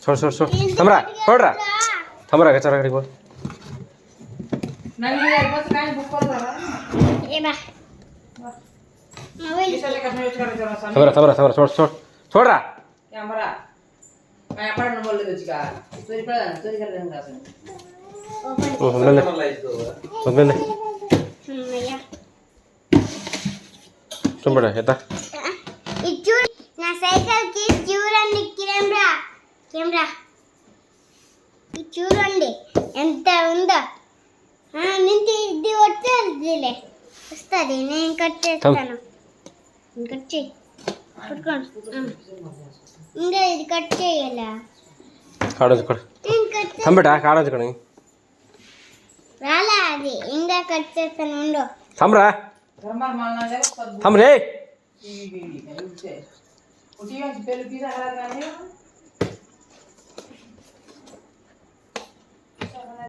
छोड़ छोड़ छोड़ थमरा छोड़ रहा थमरा के चरा करी बोल नंगी यार बस काय बुक कर जरा ए बा किसले का म्यूट कर जरा सामने थमरा थमरा थमरा छोड़ छोड़ छोड़ रहा कैमरा काय आपण बोलले तुझी का चोरी पळा चोरी करायला असं ले ले ले ले मया तुम बड़ा है ता इचू ना साइकिल की చూడండి కెమెరా ఇది చూడండి ఎంత ఉందో నింటి ఇది వచ్చేదిలే వస్తుంది నేను కట్ చేస్తాను కట్ చేయి పట్టుకోండి ఇంకా ఇది కట్ చేయాలా కాడో కడ थम बेटा काढो कणी రాలా అది ఇంకా కట్ చేస్తాను ఉండు थमरा धर्मार मालना जाए सब थम रे टीवी टीवी उठी है पेल पिज्जा खा रहा है